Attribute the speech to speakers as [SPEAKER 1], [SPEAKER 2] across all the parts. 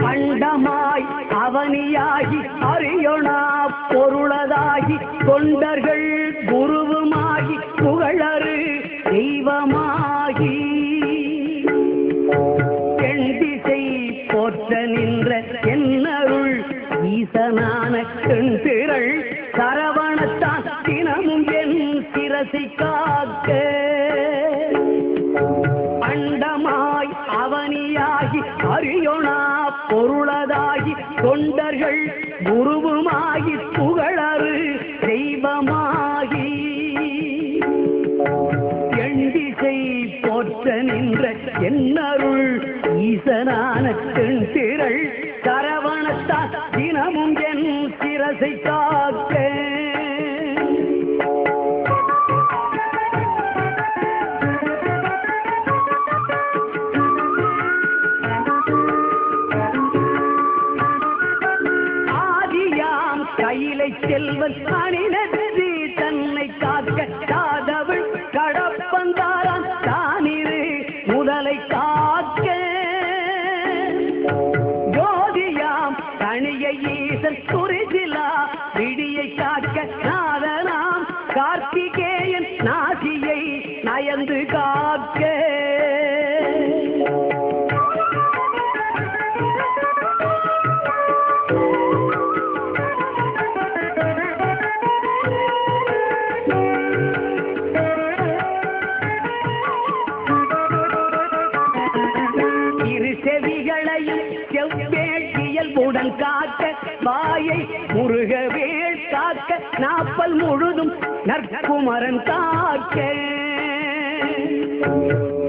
[SPEAKER 1] அண்டமாய் அவனியாகி அறியொணா பொருளதாகி தொண்டர்கள் குருவுமாகி புகழறு தெய்வமாகி என் திசை போற்ற நின்ற என்னருள் ஈசனான திரள் சரவணத்தான் தினமும் என் சிரசை காக்க அண்டமாய் அவனியாகி அறியொணா பொருளதாகி தொண்டர்கள் குருவுமாகி புகழறு தெய்வமாகி எண்டிசை போற்ற நின்ற என்னருள் ஈசனான திரள் சரவணத்தான் தினமும் என் சிரசை காக்க கையிலை செல்வன் அணிநெற்றி தன்னை காக்க காதவள் கடப்பந்தாரான் தானிரு முதலை காக்க ஜோதியாம் தனியை ஈசன் குறிசிலா விடியை காக்க நாதனாம் கார்த்திகேயன் நாசியை நயந்து காக்க இயல்புடன் காக்க வாயை முருகவேள் காக்க நாப்பல் முழுதும் நற்குமரன் காக்க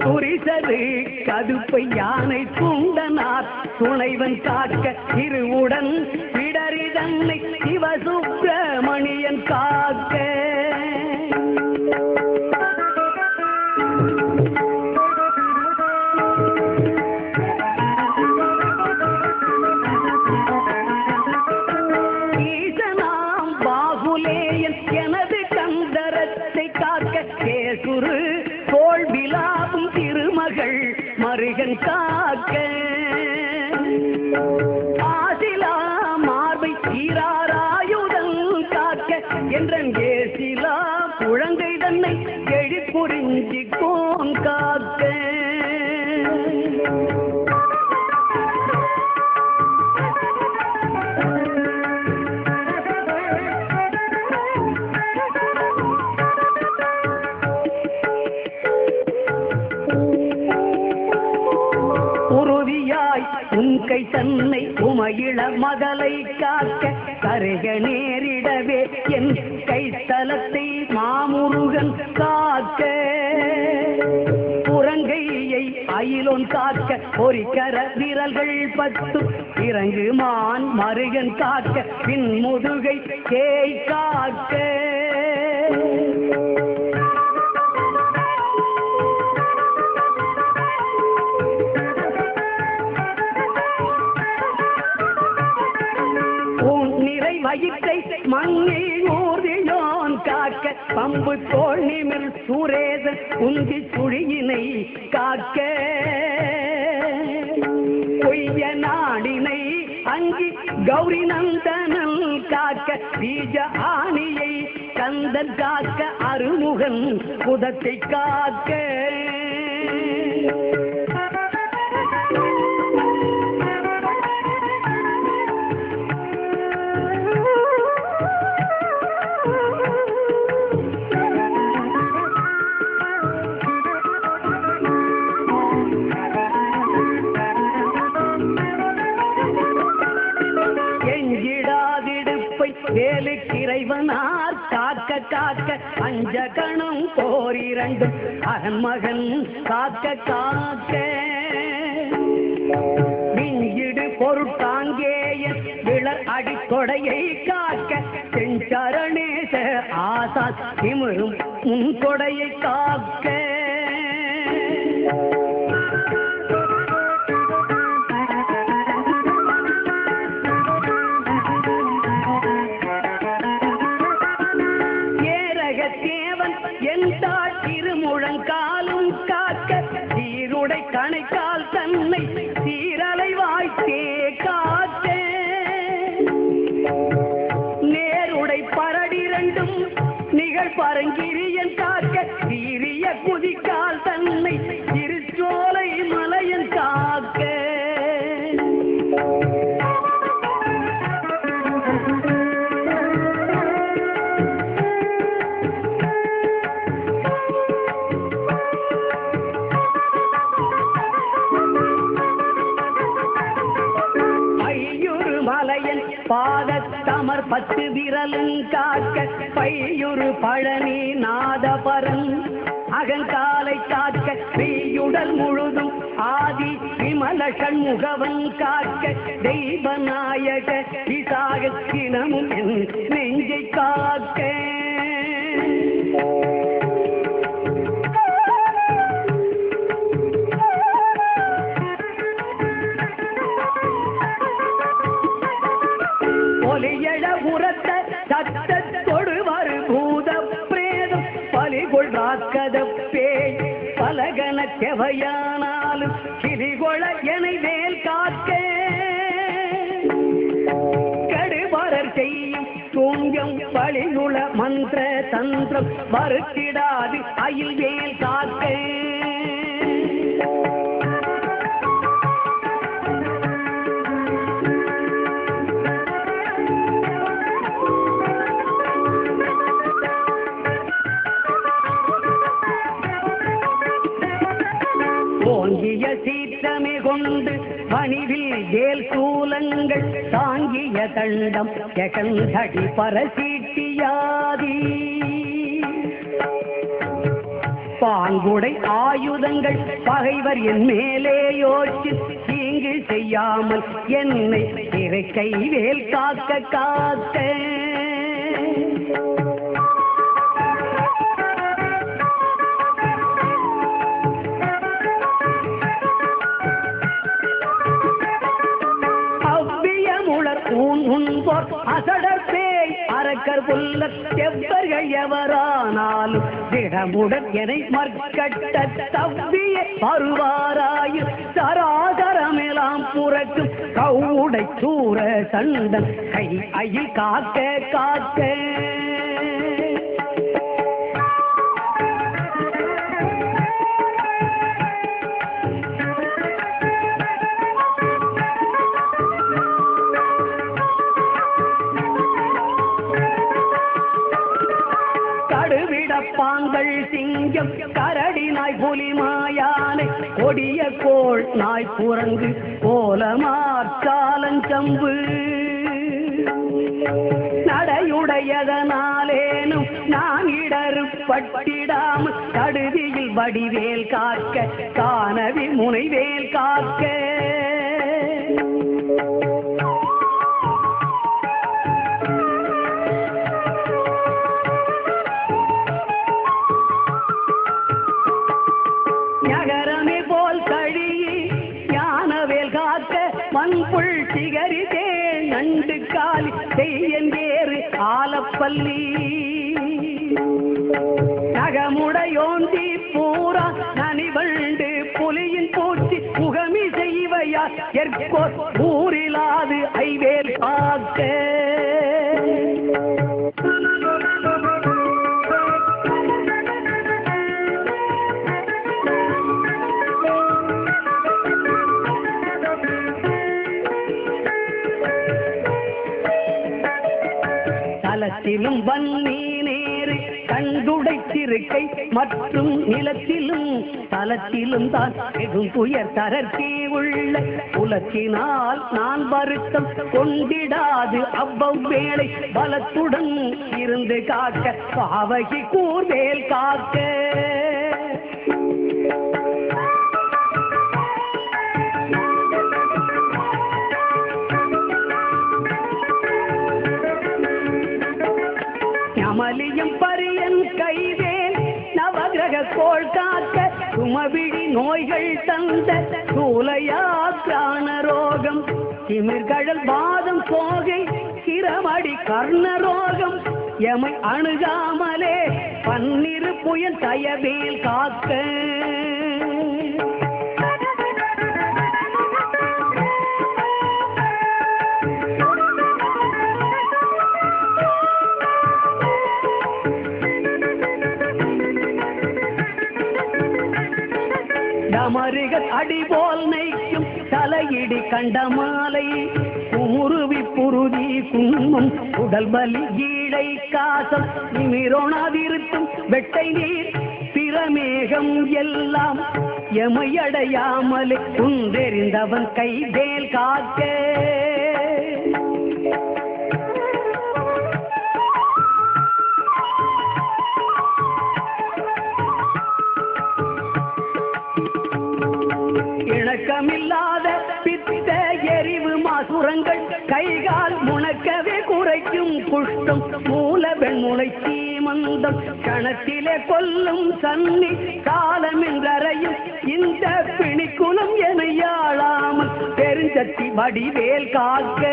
[SPEAKER 1] துரிசது கதுப்பை யானை குண்டனார் துணைவன் காக்க திருவுடன் பிடரிதன்னை சிவசுப்பிரமணியன் காக்க எனது கந்தரத்தை காக்க கேசுரு தோல் விழாவும் திருமகள் மருகன் காக்க ஆசிலா மார்பை சீராராயுதல் காக்க என்றன் கேசிலா குழந்தை தன்னை எழி புரிஞ்சி கோன் காக்க உறுதியாய் உன்கை தன்னை உமையிள மகளை காக்க கருக நேரிடவே என் கைத்தலத்தை மாமுருகன் காக்க புறங்கையை அயிலோன் காக்க பொறிக்கர விரல்கள் 10 இறங்கு மான் மருகன் காக்க பின் முதுகை கேய் காக்க வயிற்றை மண்ணை ஊர்தியோன் காக்க பம்பு தோல் நிமிர் சூரேதன் உந்தி சுழியினை காக்க பொய்ய நாடினை அங்கி கௌரி நந்தனல் காக்க பீஜ ஆணியை கந்தன் காக்க அருமுகன் புதத்தை காக்க வேலுக்கிறைவனார் காக்க காக்க அஞ்சகணம் போரிரண்டும் அகன்மகன் காக்க காக்க விஞ்சிடு பொருட்டாங்கேய விளர் அடிக்கொடையை காக்க செஞ்சரணேச ஆசாத் திமிரும் உன் கொடையை காக்க திருமுழங்காலும் காக்க சீருடை கணைக்கால் தன்னை சீரலை வாய்த்தே பரங்கிரியன் காக்க சீரிய குதிக்கால் தன்னை திருச்சோலை மலையன் காக்க மலையன் பாதத்தமர் 10 விரலும் காக்க பையுறு பழனி நாதபரன் அகங்காலை காக்க மெய்யுடல் முழுதும் ஆதி விமல சண்முகவன் காக்க தெய்வநாயக விசாக தினமும் என் நெஞ்சை காக்க ஒலியழ உரத்த சத்தத்தொடு வரு பூத பிரேதம் பலிகொள் ராக்கத பேய் பலகன செவையானாலும் கிளிகொள எனை வேல் காக்க கடுவரர் செய்யும் தூங்கம் பழியுள மந்திர தந்திரம் வருத்திடாது அயில் வேல் காக்க ஓங்கிய சீற்றமே கொண்டு பணிவில் வேல் சூலங்கள் தாங்கிய தண்டம் எகந்தடி பரசீட்டியாதி பாங்குடை ஆயுதங்கள் பகைவர் என் மேலே யோசி தீங்கு செய்யாமல் என்னை இறைக்கை வேல் காக்க காக்க அசடர் பேய் அரக்கர் புல்லர் செவ்வர்கள் எவரானாலும் திடமுடன் எனை மற்கட்ட தவ்விய வருவாராயு சராசரமெல்லாம் புறக்கும் கவுடை சூர சண்டன் கை அயில் காக்க காக்க பாங்கள் சிங்கம் கரடி நாய் புலி மாயானை கொடிய கோள் நாய் குரங்கு கோலமாற்றாலஞ்சம்பு நடையுடையதனாலேனும் நான் இடரு பட்டிடாமல் கடுதியில் வடிவேல் காக்க காணவி முனைவேல் காக்க நகரமே போல் கழியி ஞானவேல் காக்க மண்புள் சிகரிதே நண்டு காலி செய்யேறு ஆலப்பள்ளி நகமுடையோந்தி பூரா நனிவண்டு புலியின் பூச்சி முகமி செய்வையா எற்கோர் ஊரிலாது ஐவேல் காக்க தலத்திலும் வன்னி நேரு கண்டுடைத்திருக்கை மற்றும் நிலத்திலும் தலத்திலும் தான் எதுவும் துயர் தரர்க்கே உள்ள புலத்தினால் நான் வருத்தம் கொண்டிடாது அவ்வளவேளை பலத்துடன் இருந்து காக்க பாவகி கூர்வேல் காக்க மலியம் பரியன் கைவேல் நவகிரக கோள் காக்க சுமவிழி நோய்கள் தந்த சூலையாக்கிரான ரோகம் திமிர்கடல் பாதம் சோகை சிரமடி கர்ண ரோகம் எமை அணுகாமலே பன்னிரு புயல் தயவேல் காக்க அடிபோல் நைக்கும் தலையிடி கண்ட மாலை குமுருவி புருதி குன்னும் உடல் பலி ஈழை காசம் நிமிரோணாதிருத்தும் வெட்டை நீர் பிரமேகம் எல்லாம் எமையடையாமலே குன்றெறிந்தவன் கைவேல் காக்க இணக்கமில்லாத பித்த எரிவு மாசுரங்கள் கைகால் முணக்கவே குறைக்கும் குஷ்டம் மூல வெண்முளை சீமந்தம் கணத்திலே கொல்லும் சன்னி காலமென்றறையும் இந்த பிணிக்குலம் என யாழாமல் பெருஞ்சத்தி வடிவேல் காக்க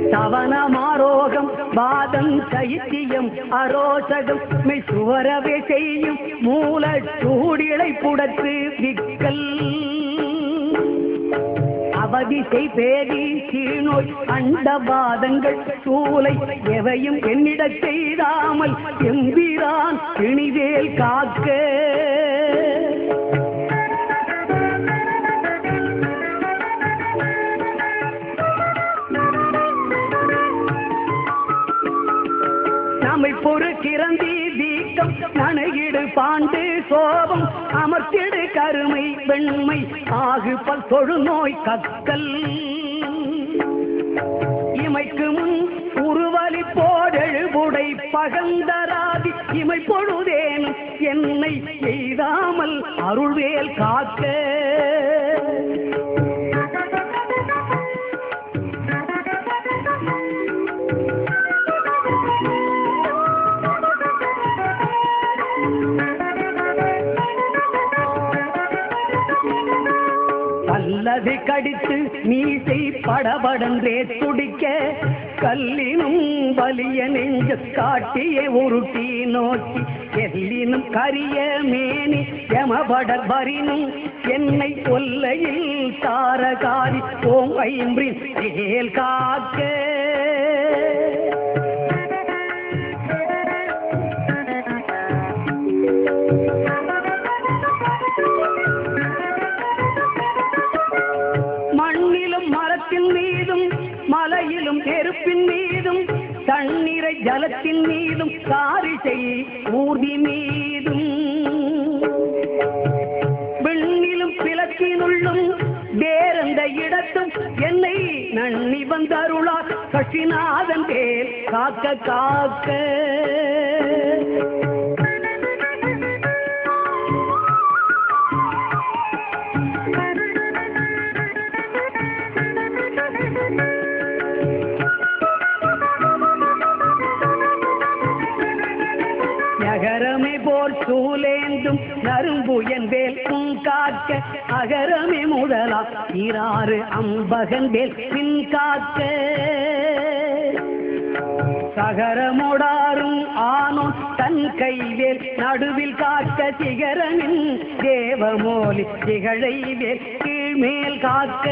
[SPEAKER 1] சவனமாரோகம் பாதம் சைத்தியம் அரோசகம் மெசுவரவே செய்யும் மூல சூடிளை புடத்து விக்கல் அவதிசை பேதி சீநோய் அண்டபாதங்கள் சூலை எவையும் என்னிடச் செய்தாமல் எம்பிரான் இனிவேல் காக்க பொறு கிரந்தி வீக்கம் நனையிடு பாண்டு சோபம் அமர்த்திடு கருமை வெண்மை ஆகு பல் தொழுநோய் கக்கல் இமைக்கு முன் உருவலி போடெழுபுடை பகந்தராதி இமை பொழுதேனும் என்னை எய்தாமல் அருள்வேல் காக்க அல்லது கடித்து மீசை படபடன்றே துடிக்க கல்லினும் வலிய நெஞ்ச காட்டிய உருட்டி நோக்கி எல்லினும் கரிய மேனி எமபடர் வரினும் என்னை கொல்லையில் தாரகாரி ஓம் ஐம்பின் ஏல் காக்க மலையிலும் நெருப்பின் மீதும் தண்ணீரை ஜலத்தின் மீதும் காரிசை ஊர்தி மீதும் விண்ணிலும் பிளக்கினுள்ளும் வேறெந்த இடத்தும் என்னை நன்னி வந்தருளார் கட்சிநாதன் பேர் காக்க காக்க அகரமே போர் சூலேந்தும் நரும்பு என் வேல் காக்க அகரமே முதலா இராறு அம்பகன் வேல் பின் காக்க சகரமோடாரும் ஆனோன் தன் கைவேல் நடுவில் காக்க சிகரனின் தேவமோலி திகழை வேல் கீழ்மேல் காக்க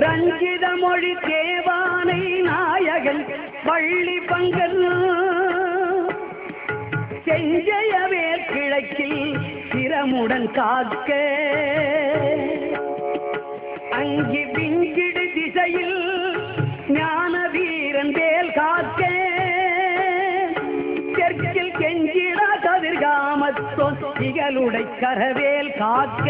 [SPEAKER 1] ரஞ்சித மொழி தேவானை நாயகன் பள்ளி பங்கல் செஞ்சயவேல் கிழக்கில் சிரமுடன் காக்க அங்கி விஞ்சிடு திசையில் ஞான வீரன் வேல் காக்க தெற்கில் கெஞ்சிடா கதிர்காமத்தோன் திகழுடை கரவேல் காக்க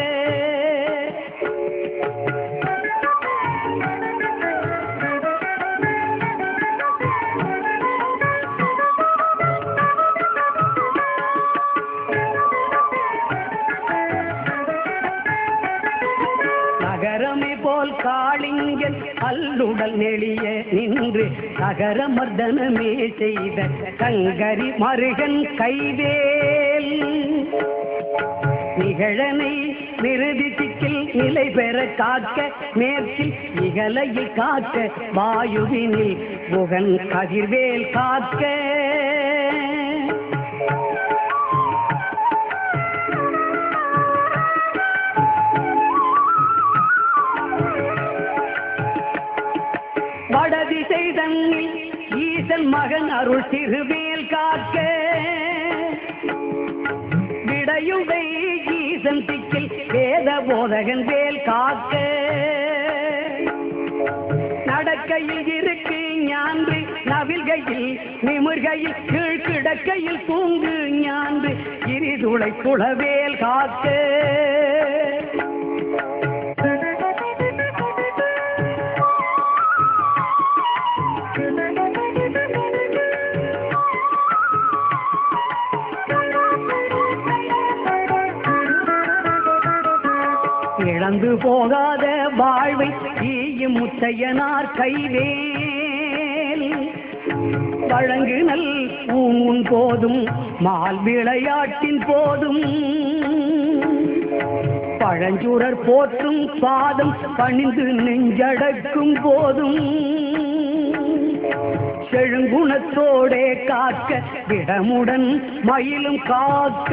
[SPEAKER 1] நகரமே போல் காளிங்கன் அல்லுடல் நெளிய நின்று நகர மர்தனமே செய்த கங்கரி மருகன் கைவேல் நிகழனை நிறுதி திக்கில் நிலை பெற காக்க மேற்கில் இகலையில் காக்க வாயுவினில் புகன் கதிர்வேல் காக்க வடதிசை தன்னில் ஈசன் மகன் அருள் திருவேல் காக்க விடையுடை ஈசன் திக்கில் வேத போதகன் வேல் காக்க நடக்கையில் இருக்கு ஞான்று நவில்கையில் நிமிர்கையில் கீழ்கிடக்கையில் தூங்கு ஞான்று இரிதுளை குளவேல் காக்க இழந்து போகாத வாழ்வை ஈயும் முத்தையனார் கைவேல் வழங்கு நல் ஊன் போதும் மால் விளையாட்டின் போதும் பழஞ்சூரர் போற்றும் பாதம் பணிந்து நெஞ்சடக்கும் போதும் செழுங்குணத்தோடே காக்க விடமுடன் மயிலும் காக்க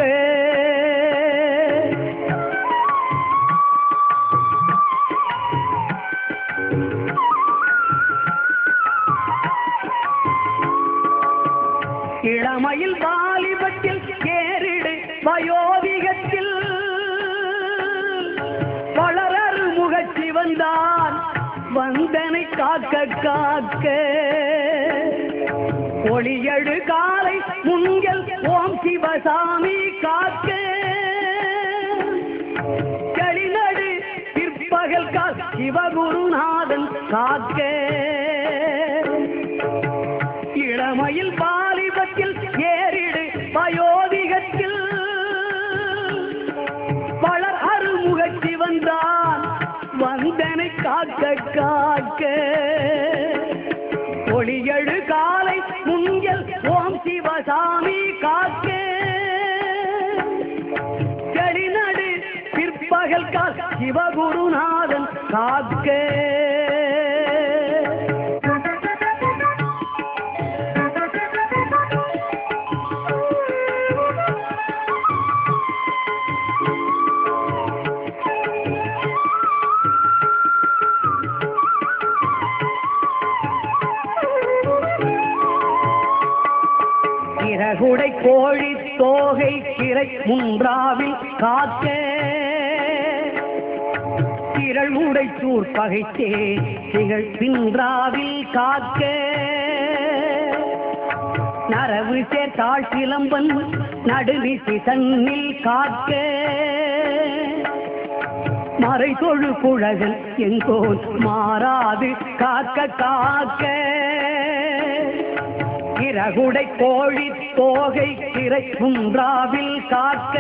[SPEAKER 1] இளமையில் வாலிபத்தில் ஏறிடு வயோதிகத்தில் வளரரு முகச்சி வந்தான் வந்தனை காக்க காக்க ஒளியடு காலை முன்கள் ஓம் சிவசாமி காக்க களிநடு பிற்பகல் கால் சிவகுருநாதன் காக்க இளமையில் வாலிபத்தில் ஏறிடு வயோதிகத்தில் வளர் அருமுகச்சி வந்தான் வந்தனை காக்க காக்க ஒளியழு காலை முன்கள் ஓம் சிவசாமி காக்க களிநடு பிற்பகல் கால் சிவகுருநாதன் காக்க இறகுடை கோழி தோகை கிரை முன்றாவில் காக்க திரள் உடை சூர் பகைத்தே திகழ் பின்றாவில் காக்க நரவு சேர்த்தாள் சிலம்பன் நடுவிசி தன்னில் காக்க மறை தொழு குழகன் எங்கோல் மாறாது காக்க காக்க இறகுடை கோழி தோகை கிரை குன்றாவில் காக்க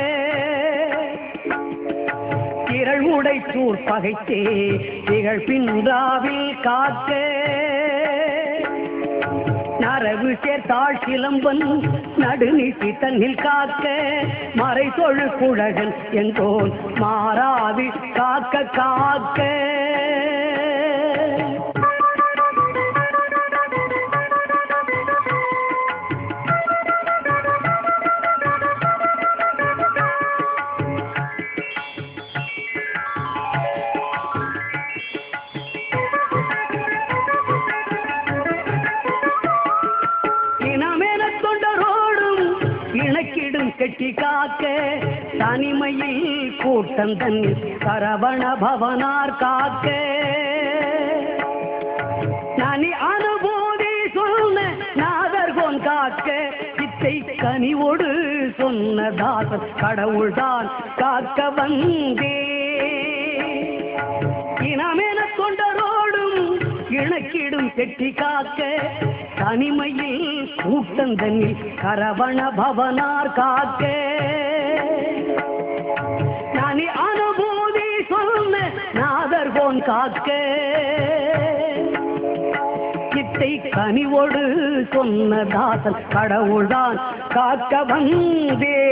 [SPEAKER 1] திரள் உடை சூர் பகைத்தே திகழ் பின்றாவில் காக்க நரவு சேர்த்தாள் சிலம்பன் நடுநிசி தன்னில் காக்க மறை தொழு குழகன் எங்கோல் மாறாது காக்க காக்க கெட்டி காக்க தனிமையில் கூட்டம் தன்னில் சரவண பவனார் காக்க நனி அனுபூதி சொன்ன நாதர்கோன் காக்க இத்தை கனிவோடு சொன்ன தாசன் கடவுள்தான் காக்க வந்தே இனமென கொண்டரோடும் இணக்கிடும் கெட்டி காக்க தனிமையில் கூட்டந்தனில் கரவண பவனார் காக்க நனி அனுபூதி சொன்ன நாதர்கோன் காக்க இத்தை கனிவோடு சொன்ன தாசன் கடவுள்தான் காக்க வந்தே